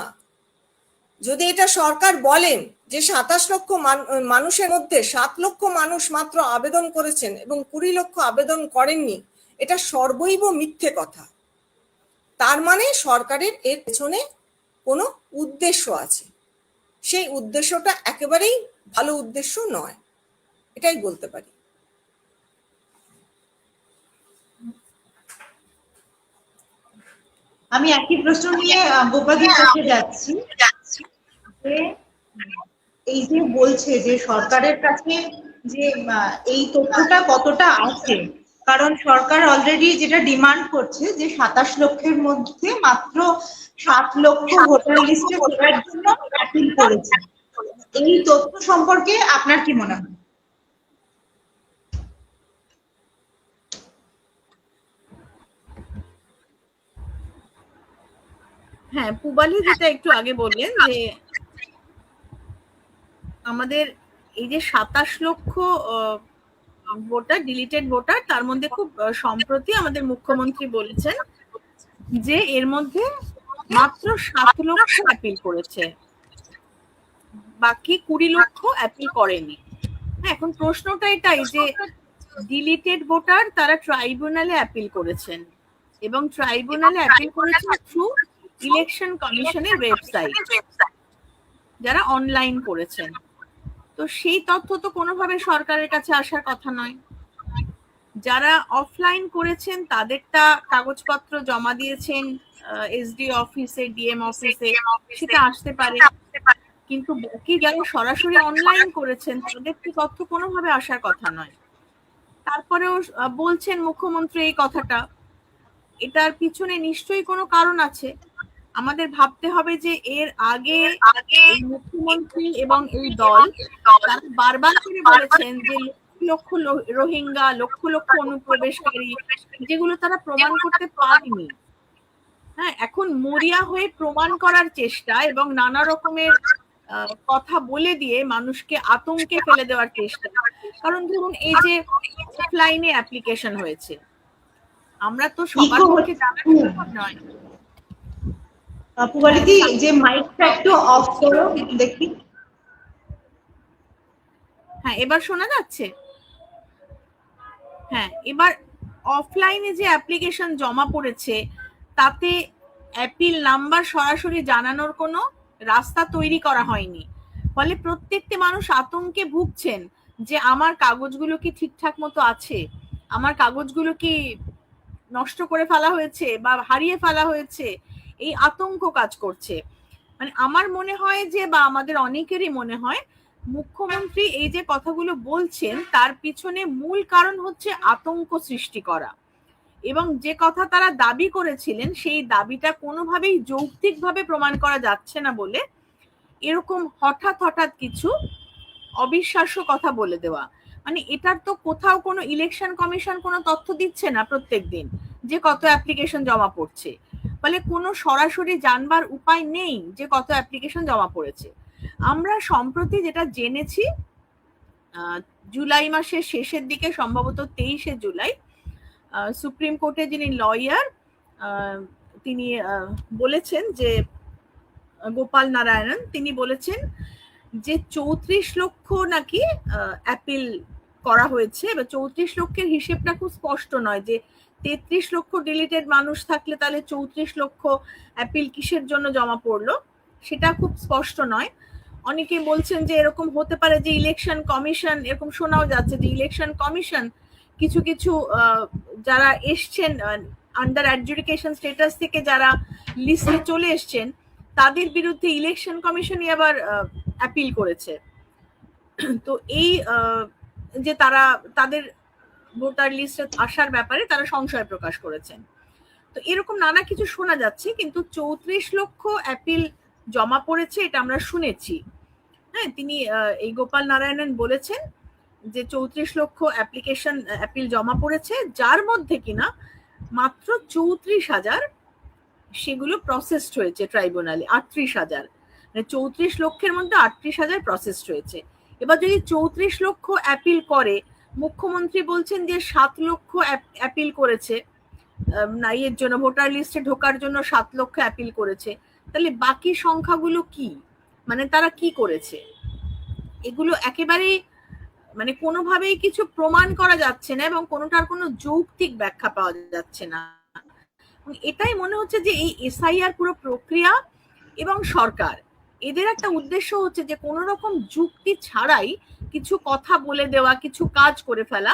যদি এটা সরকার বলেন যে 27 লক্ষ মানুষের মধ্যে 7 লক্ষ মানুষ মাত্র আবেদন করেছেন এবং 20 লক্ষ আবেদন করেননি, এটা সর্বৈব মিথ্যে কথা। তার মানে সরকারের এর পেছনে কোনো উদ্দেশ্য আছে, সেই উদ্দেশ্যটা একেবারেই ভালো উদ্দেশ্য নয়, এটাই বলতে পারি। আমি একই প্রশ্ন নিয়ে গোপাদির কাছে যাচ্ছি, এই যে বলছে যে সরকারের কাছে যে এই তথ্যটা কতটা আছে, কারণ সরকার অলরেডি যেটা ডিমান্ড করছে যে 27 লক্ষের মধ্যে মাত্র 7 লক্ষ ভোটার লিস্টে ফেরার জন্য অ্যাপিল করেছে। এই তথ্য সম্পর্কে আপনার কি মনে হয়? হ্যাঁ, পুবালি যেটা একটু আগে বললেন যে আমাদের এই যে 27 লক্ষ ভোটার, ডিলিটেড ভোটার, তার মধ্যে খুব সম্প্রতি আমাদের মুখ্যমন্ত্রী বলেছেন যে এর মধ্যে মাত্র 7 লক্ষ অ্যাপিল করেছে, বাকি 20 লক্ষ অ্যাপিল করেনি। এখন প্রশ্নটা এটাই যে ডিলিটেড ভোটার তারা ট্রাইব্যুনালে অ্যাপিল করেছেন, এবং ট্রাইব্যুনালে অ্যাপিল করেছেন থ্রু ইলেকশন কমিশনের ওয়েবসাইট, যারা অনলাইন করেছেন। তো সেই তথ্য তো কোনোভাবে সরকারের কাছে আসার কথা নয়। যারা অফলাইন করেছেন তাদেরটা কাগজপত্র জমা দিয়েছেন এসডি অফিসে, ডিএম অফিসে, সেটা আসতে পারে, কিন্তু বাকি যারা সরাসরি অনলাইন করেছেন তাদের তথ্য কোনোভাবে আসার কথা নয়। তারপরেও বলছেন মুখ্যমন্ত্রী এই কথাটা, এটার পিছনে নিশ্চয়ই কোনো কারণ আছে। আমাদের ভাবতে হবে যে এর আগে মুখ্যমন্ত্রী এবং এই দল তারা বারবার করে বলেছেন যে লক্ষ লক্ষ রোহিঙ্গা, লক্ষ লক্ষ অনুপ্রবেশকারী, যেগুলো তারা প্রমাণ করতে পারেনি। হ্যাঁ, এখন মরিয়া হয়ে প্রমাণ করার চেষ্টা এবং নানা রকমের কথা বলে দিয়ে মানুষকে আতঙ্কে ফেলে দেওয়ার চেষ্টা। কারণ ধরুন এই যে অফলাইনে অ্যাপ্লিকেশন হয়েছে, আমরা তো সবার পক্ষে জানা সম্ভব নয়। পুবালিদি যে মাইকটা একটু অফ করো দেখি। হ্যাঁ, এবার শোনা যাচ্ছে? হ্যাঁ, এবার অফলাইনে যে অ্যাপ্লিকেশন জমা পড়েছে তাতে অ্যাপিল নাম্বার সরাসরি জানানোর কোনো রাস্তা তৈরি করা হয়নি, ফলে প্রত্যেকটি মানুষ আতঙ্কে ভুগছেন যে আমার কাগজগুলো কি ঠিকঠাক মতো আছে, আমার কাগজগুলো কি নষ্ট করে ফেলা হয়েছে বা হারিয়ে ফেলা হয়েছে, এই আতঙ্ক কাজ করছে। মানে আমার মনে হয় যে, বা আমাদের অনেকেরই মনে হয়, মুখ্যমন্ত্রী এই যে কথাগুলো বলছেন তার পিছনে মূল কারণ হচ্ছে আতঙ্ক সৃষ্টি করা, এবং যে কথা তারা দাবি করেছিলেন সেই দাবিটা কোনোভাবেই যৌক্তিকভাবে প্রমাণ করা যাচ্ছে না বলে এরকম হঠাৎ হঠাৎ কিছু অবিশ্বাস্য কথা বলে দেওয়া। মানে এটার তো কোথাও কোনো ইলেকশন কমিশন কোনো তথ্য দিচ্ছে না প্রত্যেক দিন যে কত অ্যাপ্লিকেশন জমা পড়ছে, ফলে কোনো সরাসরি জানবার উপায় নেই যে কত অ্যাপ্লিকেশন জমা পড়েছে। আমরা সম্প্রতি যেটা জেনেছি, জুলাই মাসের শেষের দিকে, সম্ভবত 23শে জুলাই, সুপ্রিম কোর্টে যিনি লয়ার তিনি বলেছেন যে, গোপাল নারায়ণন, তিনি বলেছেন যে 34 লক্ষ নাকি অ্যাপিল করা হয়েছে। এবার 34 লক্ষের হিসেবটা খুব স্পষ্ট নয়, যে 33 লক্ষ ডিলিটেড মানুষ থাকলে তাহলে 34 লক্ষ অ্যাপিল কিসের জন্য জমা পড়লো সেটা খুব স্পষ্ট নয়। অনেকে বলছেন যে এরকম হতে পারে যে ইলেকশন কমিশন, এরকম শোনাও যাচ্ছে যে ইলেকশন কমিশন কিছু কিছু যারা এসছেন আন্ডার অ্যাডজুডিকেশন স্ট্যাটাস থেকে যারা লিস্টে চলে এসছেন তাদের বিরুদ্ধে ইলেকশন কমিশনই আবার অ্যাপিল করেছে। তো এই যে তারা তাদের ভোটার লিস্টে আসার ব্যাপারে তারা সংশয় প্রকাশ করেছেন। তো এরকম নানা কিছু শোনা যাচ্ছে, কিন্তু 34 লক্ষ অ্যাপিল জমা পড়েছে এটা আমরা শুনেছি। হ্যাঁ, তিনি এই গোপাল নারায়ণন বলেছেন যে 34 লক্ষ অ্যাপিল জমা পড়েছে, যার মধ্যে কিনা মাত্র 34,000 সেগুলো প্রসেসড হয়েছে ট্রাইব্যুনালে। 38,000, মানে 34 লক্ষের মধ্যে 38,000 প্রসেসড হয়েছে। এবার যদি 34 লক্ষ অ্যাপিল করে, মুখ্যমন্ত্রী বলছেন যে 7 লক্ষ অ্যাপিল করেছে না, এর জন্য ভোটার লিস্টে ঢোকার জন্য 7 লক্ষ অ্যাপিল করেছে, তাহলে বাকি সংখ্যাগুলো কি, মানে তারা কি করেছে? এগুলো একেবারেই মানে কোনোভাবেই কিছু প্রমাণ করা যাচ্ছে না এবং কোনোটার কোনো যৌক্তিক ব্যাখ্যা পাওয়া যাচ্ছে না। এটাই মনে হচ্ছে যে এই এসআইআর পুরো প্রক্রিয়া এবং সরকার, এদের একটা উদ্দেশ্য হচ্ছে যে কোনো রকম যুক্তি ছাড়াই কিছু কথা বলে দেওয়া, কিছু কাজ করে ফেলা,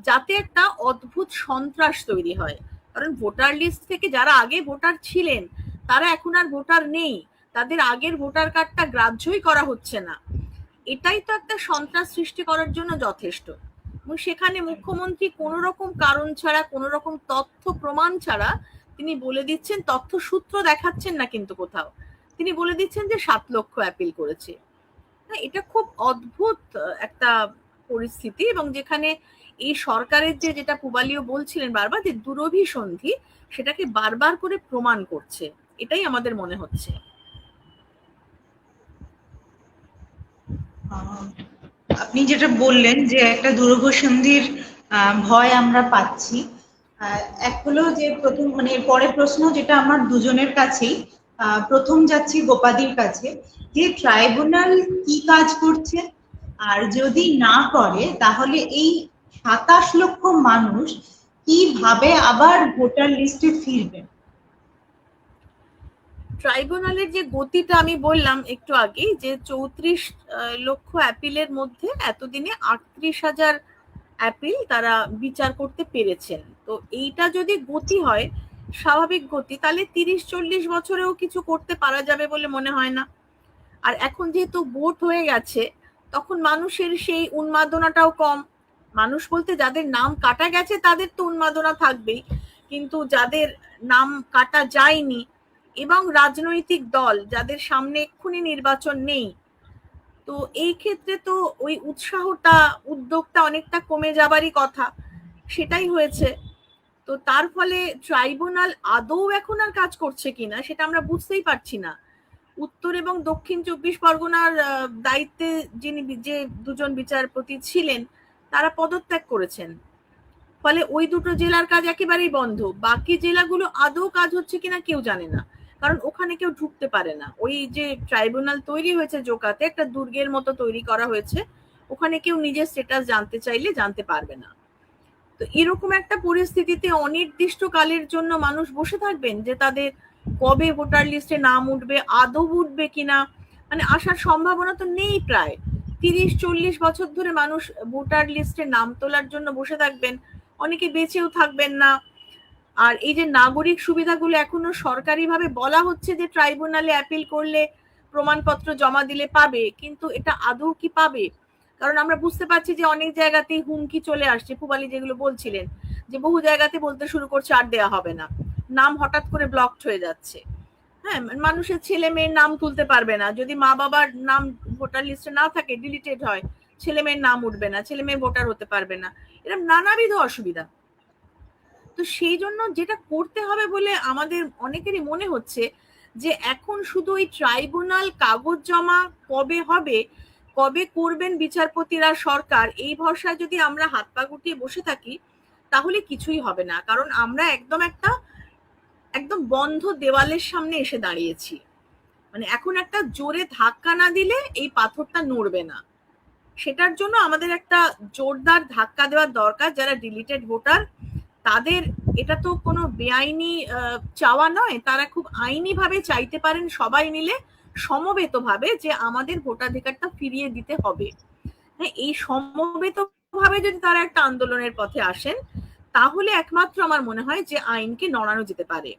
যাতে একটা অদ্ভুত সন্ত্রাস তৈরি হয়। কারণ ভোটার লিস্ট থেকে যারা আগে ভোটার ছিলেন তারা এখন আর ভোটার নেই, তাদের আগের ভোটার কার্ডটা গ্রাহ্যই করা হচ্ছে না। এটাই তো একটা সন্ত্রাস সৃষ্টি করার জন্য যথেষ্ট। এবং সেখানে মুখ্যমন্ত্রী কোনো রকম কারণ ছাড়া, কোনো রকম তথ্য প্রমাণ ছাড়া তিনি বলে দিচ্ছেন, তথ্য সূত্র দেখাচ্ছেন না কিন্তু কোথাও, তিনি বলে দিচ্ছেন যে 7 লক্ষ অ্যাপিল করেছে। এটা খুব অদ্ভুত একটা পরিস্থিতি, এবং যেখানে এই সরকারের যেটা পুবালিও বলছিলেন বারবার, যে দুরভিসন্ধি, সেটাকে বারবার করে প্রমাণ করছে, এটাই আমাদের মনে হচ্ছে। আপনি যেটা বললেন যে একটা দুরভিসন্ধির ভয় আমরা পাচ্ছি, এক হলো যে প্রথম, মানে পরের প্রশ্ন যেটা আমার দুজনের কাছেই, প্রথম যাচ্ছি গোপাদির কাছে, যে ট্রাইব্যুনাল কি কাজ করছে, আর যদি না করে তাহলে এই 27 লক্ষ মানুষ কিভাবে আবার ভোটার লিস্টে ফিরবেন? ট্রাইব্যুনালের যে গতিটা আমি বললাম একটু আগেই, যে 34 লক্ষ অ্যাপিলের মধ্যে এতদিনে 38,000 অ্যাপিল তারা বিচার করতে পেরেছেন। তো এইটা যদি গতি হয়, স্বাভাবিক গতি, তাহলে 30-40 বছরেও কিছু করতে পারা যাবে বলে মনে হয় না। আর এখন যেহেতু ভোট হয়ে গেছে, তখন মানুষের সেই উন্মাদনাটাও কম। মানুষ বলতে যাদের নাম কাটা গেছে তাদের তো উন্মাদনা থাকবেই, কিন্তু যাদের নাম কাটা যায়নি এবং রাজনৈতিক দল যাদের সামনে এক্ষুনি নির্বাচন নেই, তো এই ক্ষেত্রে তো ওই উৎসাহটা, উদ্যোগটা অনেকটা কমে যাবারই কথা, সেটাই হয়েছে। তো তার ফলে ট্রাইব্যুনাল আদৌ এখন আর কাজ করছে কিনা সেটা আমরা বুঝতেই পারছি না। উত্তর এবং দক্ষিণ 24 পরগনার দায়িত্বে যে দুজন বিচারপতি ছিলেন তারা পদত্যাগ করেছেন, ফলে ওই দুটো জেলার কাজ একেবারেই বন্ধ। বাকি জেলাগুলো আদৌ কাজ হচ্ছে কিনা কেউ জানে না, কারণ ওখানে কেউ ঢুকতে পারে না। ওই যে ট্রাইব্যুনাল তৈরি হয়েছে জোকাতে, একটা দুর্গের মতো তৈরি করা হয়েছে, ওখানে কেউ নিজের স্ট্যাটাস জানতে চাইলে জানতে পারবে না। তো এরকম একটা পরিস্থিতিতে অনির্দিষ্টকালের জন্য মানুষ বসে থাকবেন যে তাদের কবে ভোটার লিস্টে নাম উঠবে, আদৌ উঠবে কিনা, মানে আসার সম্ভাবনা তো নেই। প্রায় 30-40 বছর ধরে মানুষ ভোটার লিস্টে নাম তোলার জন্য বসে থাকবেন, অনেকে বেঁচেও থাকবেন না। আর এই যে নাগরিক সুবিধাগুলো এখনো সরকারিভাবে বলা হচ্ছে যে ট্রাইব্যুনালে অ্যাপিল করলে প্রমাণপত্র জমা দিলে পাবে, কিন্তু এটা আদৌ কি পাবে? কারণ আমরা বুঝতে পারছি যে অনেক জায়গাতেই হুমকি চলে আসছে, পুবালি যেগুলো বলছিলেন যে বহু জায়গাতে বলতে শুরু করছে আর দেয়া হবে না, নাম হঠাৎ করে ব্লকড হয়ে যাচ্ছে। হ্যাঁ, মানুষের ছেলে মেয়ের নাম তুলতে পারবে না, যদি মা বাবার নাম ভোটার লিস্টে না থাকে, ডিলিটেড হয়, ছেলে মেয়ের নাম উঠবে না, ছেলে মেয়ে ভোটার হতে পারবে না, এরকম নানাবিধ অসুবিধা। তো সেই জন্য যেটা করতে হবে বলে আমাদের অনেকেরই মনে হচ্ছে যে এখন শুধু ওই ট্রাইব্যুনাল কাগজ জমা কবে হবে, কবে করবেন বিচারপতিরা, সরকার, এই ভরসায় যদি আমরা হাত পা গুটিয়ে বসে থাকি তাহলে কিছুই হবে না। কারণ আমরা একদম বন্ধ দেওয়ালের সামনে এসে দাঁড়িয়েছি। মানে এখন একটা জোরে ধাক্কা না দিলে এই পাথরটা নড়বে না। সেটার জন্য আমাদের একটা জোরদার ধাক্কা দেওয়ার দরকার। যারা ডিলিটেড ভোটার, তাদের এটা তো কোনো বেআইনি চাওয়া নয়, তারা খুব আইনি ভাবে চাইতে পারেন সবাই মিলে সমবেত ভাবে যে আমাদের ভোটাধিকারটা ফিরিয়ে দিতে হবে। হ্যাঁ, এই সমবেত ভাবে যদি তারা একটা আন্দোলনের পথে আসেন তাহলে একমাত্র আমার মনে হয় যে আইনকে নড়ানো যেতে পারে,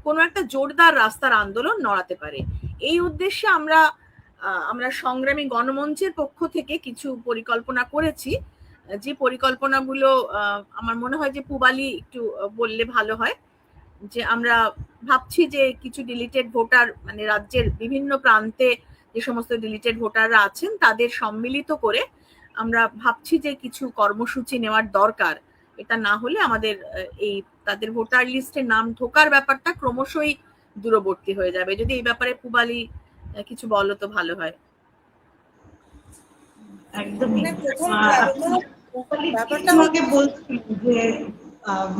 কোনো একটা জোরদার রাস্তার আন্দোলন নড়াতে পারে। এই উদ্দেশ্যে আমরা সংগ্রামী গণমঞ্চের পক্ষ থেকে কিছু পরিকল্পনা করেছি, যে পরিকল্পনাগুলো আমার মনে হয় যে পুবালি একটু বললে ভালো হয়। যে আমরা ভাবছি যে কিছু ডিলিটেড ভোটার, মানে রাজ্যের বিভিন্ন প্রান্তে যে সমস্ত ডিলিটেড ভোটাররা আছেন তাদের সম্মিলিত করে আমরা ভাবছি যে কিছু কর্মসূচি নেওয়ার দরকার। এটা না হলে আমাদের এই তাদের ভোটার লিস্টে নাম ঢোকার ব্যাপারটা ক্রমশই দূরবর্তী হয়ে যাবে। যদি এই ব্যাপারে পুবালি কিছু বলো তো ভালো হয়। একদমই। ব্যাপারটা আমাকে বলছিল যে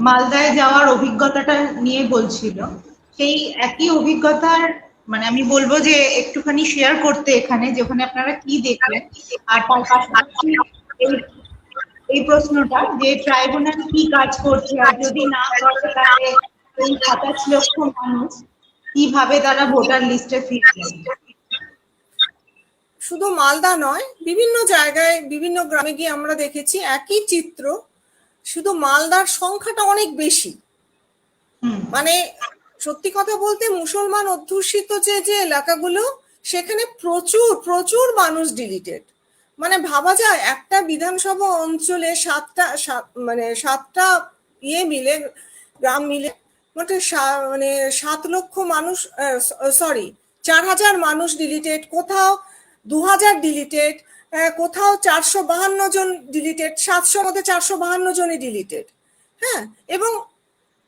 মালদায় যাওয়ার অভিজ্ঞতাটা নিয়ে বলছিল, সেই একই অভিজ্ঞতার মানে আমি বলবো যে একটুখানি শেয়ার করতে এখানে, যে ওখানে আপনারা কি দেখলেন। আর তার পাশাপাশি এই প্রশ্নটা যে ট্রাইব্যুনাল কি কাজ করছে, আর যদি না করে তাহলে এই 27 লক্ষ মানুষ কিভাবে তারা ভোটার লিস্টে ফিরবেন। শুধু মালদা নয়, বিভিন্ন জায়গায় বিভিন্ন গ্রামে গিয়ে আমরা দেখেছি একই চিত্র, শুধু মালদার সংখ্যাটা অনেক বেশি। মানে সত্যি কথা বলতে মুসলমান অধ্যুষিত যে এলাকাগুলো, সেখানে প্রচুর প্রচুর মানুষ ডিলিটেড। মানে ভাবা যায় একটা বিধানসভা অঞ্চলে সাতটা ইয়ে মিলে, গ্রাম মিলে মোটে 7 লক্ষ মানুষ, 4,000 মানুষ ডিলিটেড, কোথাও 2,000 ডিলিটেড, কোথাও 452 জন ডিলিটেড, 700 মধ্যে 452 জনই ডিলিটেড। হ্যাঁ, এবং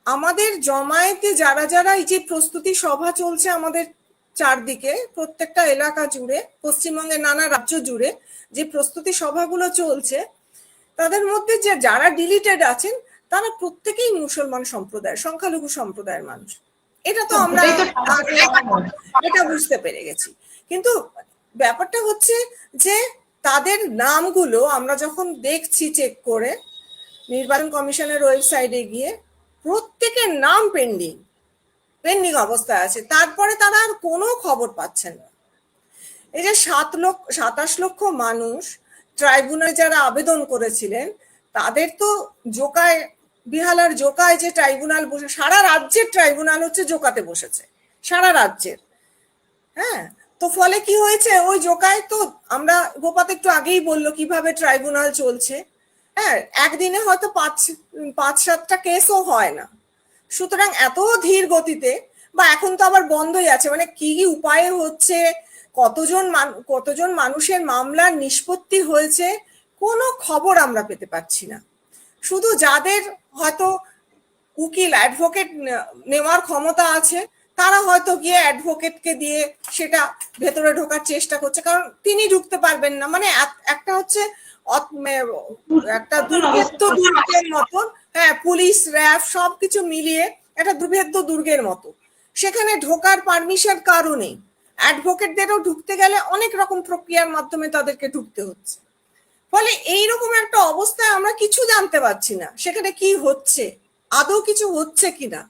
আমাদের জমায়েতে যারা যারা এই যে প্রস্তুতি সভা চলছে আমাদের চারদিকে, প্রত্যেকটা এলাকা জুড়ে, পশ্চিমবঙ্গের নানা রাজ্য জুড়ে যে প্রস্তুতি সভাগুলো চলছে, তাদের মধ্যে যে যারা ডিলিটেড আছেন তারা প্রত্যেকেই মুসলমান সম্প্রদায়ের, সংখ্যালঘু সম্প্রদায়ের মানুষ। এটা তো আমরা এটা বুঝতে পেরে গেছি। কিন্তু ব্যাপারটা হচ্ছে যে তাদের নামগুলো আমরা যখন দেখছি চেক করে নির্বাচন কমিশনের ওয়েবসাইটে গিয়ে, প্রত্যেকের নাম পেন্ডিং অবস্থায় আছে, তারপরে তারা আর কোনো খবর পাচ্ছেন না। এই যে 27 লক্ষ মানুষ ট্রাইব্যুনালে যারা আবেদন করেছিলেন, তাদের তো বিহালার জোকায় যে ট্রাইব্যুনাল বসে, সারা রাজ্যের ট্রাইব্যুনাল হচ্ছে জোকাতে বসেছে, সারা রাজ্যের। হ্যাঁ, তো ফলে কি হয়েছে, ওই জোকায় তো আমরা গোপাত একটু আগেই বললো কিভাবে ট্রাইব্যুনাল চলছে। হ্যাঁ, একদিনে হয়তো 5-7টা কেসও হয় না। সুতরাং এত ধীর গতিতে, বা এখন তো আবার বন্ধই আছে, মানে কি উপায়ে হচ্ছে, কতজন মানুষের মামলার নিষ্পত্তি হয়েছে, কোনো খবর আমরা পেতে পাচ্ছি না। শুধু যাদের হয়তো উকিল অ্যাডভোকেট নেওয়ার ক্ষমতা আছে তারা হয়তো গিয়ে অ্যাডভোকেটকে দিয়ে সেটা ভেতরে ঢোকার চেষ্টা করছে, কারণ তিনি ঢুকতে পারবেন না। মানে একটা হচ্ছে একটা দুর্ভেদ্য দুর্গের মতন, হ্যাঁ, পুলিশ র্যাব সবকিছু মিলিয়ে একটা দুর্ভেদ্য দুর্গের মতো। সেখানে ঢোকার পারমিশন কারও নেই। অ্যাডভোকেটদেরও ঢুকতে গেলে অনেক রকম প্রক্রিয়ার মাধ্যমে তাদেরকে ঢুকতে হচ্ছে। ফলে এইরকম একটা অবস্থায় আমরা কিছু জানতে পারছি না সেখানে কি হচ্ছে, আদৌ কিছু হচ্ছে কিনা।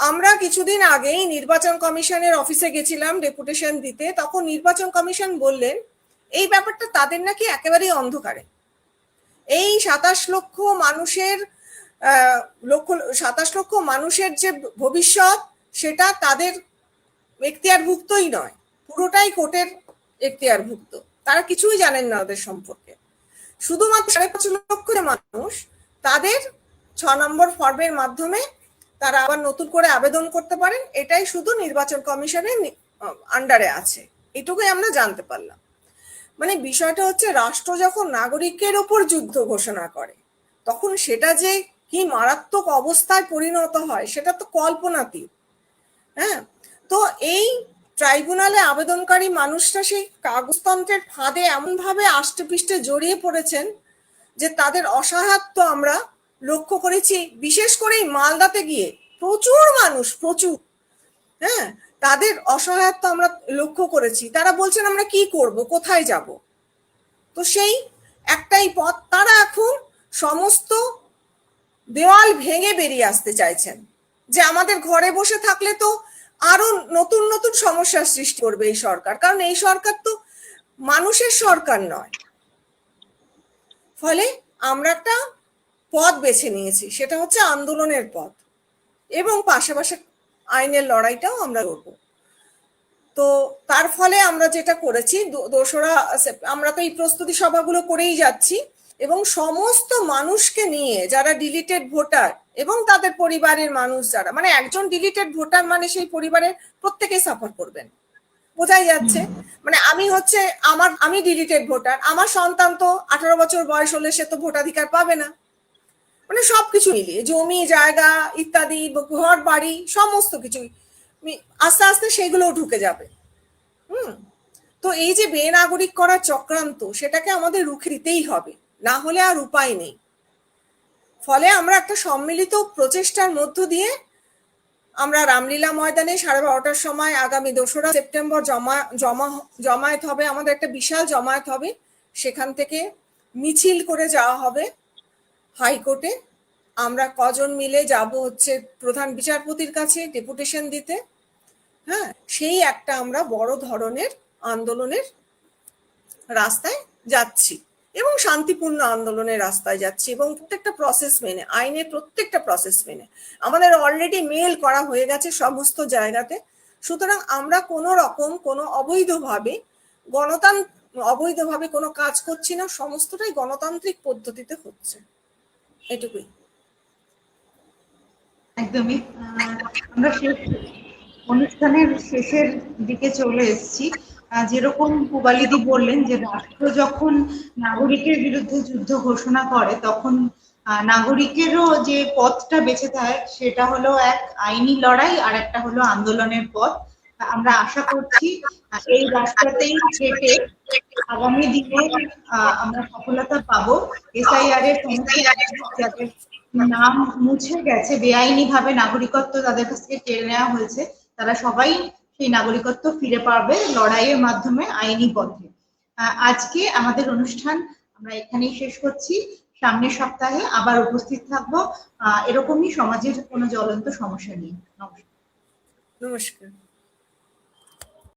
আমরা কিছুদিন আগেই নির্বাচন কমিশনের অফিসে গেছিলাম ডেপুটেশন দিতে, তখন নির্বাচন কমিশন বললেন এই ব্যাপারটা তাদের নাকি একেবারেই অন্ধকারে। এই 27 লক্ষ মানুষের যে ভবিষ্যৎ সেটা তাদের এখতিয়ারভুক্তই নয়, পুরোটাই কোর্টের এখতিয়ারভুক্ত। তারা কিছুই জানেন না ওদের সম্পর্কে। শুধুমাত্র 5.5 লক্ষ মানুষ তাদের 6 নম্বর ফর্মের মাধ্যমে তারা আবার নতুন করে আবেদন করতে পারেন, এটাই শুধু নির্বাচন কমিশনের আন্ডারে আছে, এটুকুই আমরা জানতে পারলাম। মানে বিষয়টা হচ্ছে রাষ্ট্র যখন নাগরিকের ওপর যুদ্ধ ঘোষণা করে তখন সেটা যে কি মারাত্মক অবস্থায় পরিণত হয় সেটা তো কল্পনাতীত। হ্যাঁ, তো এই ট্রাইব্যুনালে আবেদনকারী মানুষরা সেই কাগজতন্ত্রের ফাঁদে এমনভাবে আষ্টেপৃষ্টে জড়িয়ে পড়েছেন যে তাদের অসহায়ত্ব আমরা লক্ষ্য করেছি। বিশেষ করে মালদাতে গিয়ে প্রচুর মানুষ, হ্যাঁ, তাদের অসহায়ত্ব আমরা লক্ষ্য করেছি। তারা বলছেন আমরা কি করব, কোথায় যাব। তো সেই একটাই পথ, তারা এখন সমস্ত দেওয়াল ভেঙে বেরিয়ে আসতে চাইছেন যে আমাদের ঘরে বসে থাকলে তো আরো নতুন নতুন সমস্যার সৃষ্টি করবে এই সরকার, কারণ এই সরকার তো মানুষের সরকার নয়। ফলে আমরা একটা পথ বেছে নিয়েছি, সেটা হচ্ছে আন্দোলনের পথ, এবং পাশাপাশি আইনের লড়াইটাও আমরা করব। তো তার ফলে আমরা যেটা করেছি, আমরা তো এই প্রস্তুতি সভাগুলো করেই যাচ্ছি, এবং সমস্ত মানুষকে নিয়ে যারা ডিলিটেড ভোটার এবং তাদের পরিবারের মানুষ যারা, মানে একজন ডিলিটেড ভোটার মানে সেই পরিবারের প্রত্যেকেই সাফার করবেন, বোঝাই যাচ্ছে। মানে আমি ডিলিটেড ভোটার, আমার সন্তান তো 18 বছর বয়স হলে সে তো ভোটাধিকার পাবে না। মানে সবকিছু মিলিয়ে জমি জায়গা ইত্যাদি, ঘর বাড়ি সমস্ত কিছুই আস্তে আস্তে সেগুলোও ঢুকে যাবে। তো এই যে বেনাগরিক করার চক্রান্ত, সেটাকে আমাদের রুখে দিতেই হবে, না হলে আর উপায় নেই। ফলে আমরা একটা সম্মিলিত প্রচেষ্টার মধ্য দিয়ে আমরা রামলীলা ময়দানে 12:30টার সময় আগামী 2রা সেপ্টেম্বর জমায়েত হবে, আমাদের একটা বিশাল জমায়েত হবে। সেখান থেকে মিছিল করে যাওয়া হবে হাইকোর্টে। আমরা কজন মিলে যাব হচ্ছে প্রধান বিচারপতির কাছে ডেপুটেশন দিতে। হ্যাঁ, সেই একটা আমরা বড় ধরনের আন্দোলনের রাস্তায় যাচ্ছি এবং শান্তিপূর্ণ আন্দোলনের রাস্তায় যাচ্ছি, এবং প্রত্যেকটা প্রসেস মেনে, আইনের প্রত্যেকটা প্রসেস মেনে। আমাদের অলরেডি মেল করা হয়ে গেছে সমস্ত জায়গাতে। সুতরাং আমরা কোনো অবৈধভাবে কোনো কাজ করছি না, সমস্তটাই গণতান্ত্রিক পদ্ধতিতে হচ্ছে, এটুকুই। একদমই। আমরা অনুষ্ঠানের শেষের দিকে চলে এসেছি। যেরকম পুবালিদি বললেন যে রাষ্ট্র যখন নাগরিকের বিরুদ্ধে যুদ্ধ ঘোষণা করে তখন নাগরিকেরও যে পথটা বেছে দেয় সেটা হলো এক আইনি লড়াই আর একটা হলো আন্দোলনের পথ। আমরা আশা করছি এই রাস্তাতেই হেঁটে আগামী দিনে আমরা সফলতা পাবো। এসআইআর এর যাদের নাম মুছে গেছে, বেআইনি ভাবে নাগরিকত্ব তাদের কাছ থেকে কেড়ে নেওয়া হয়েছে, তারা সবাই সেই নাগরিকত্ব ফিরে পাবে লড়াইয়ের মাধ্যমে, আইনি পথে। আজকে আমাদের অনুষ্ঠান আমরা এখানেই শেষ করছি। সামনের সপ্তাহে আবার উপস্থিত থাকবো এরকমই সমাজের কোনো জ্বলন্ত সমস্যা নিয়ে। নমস্কার।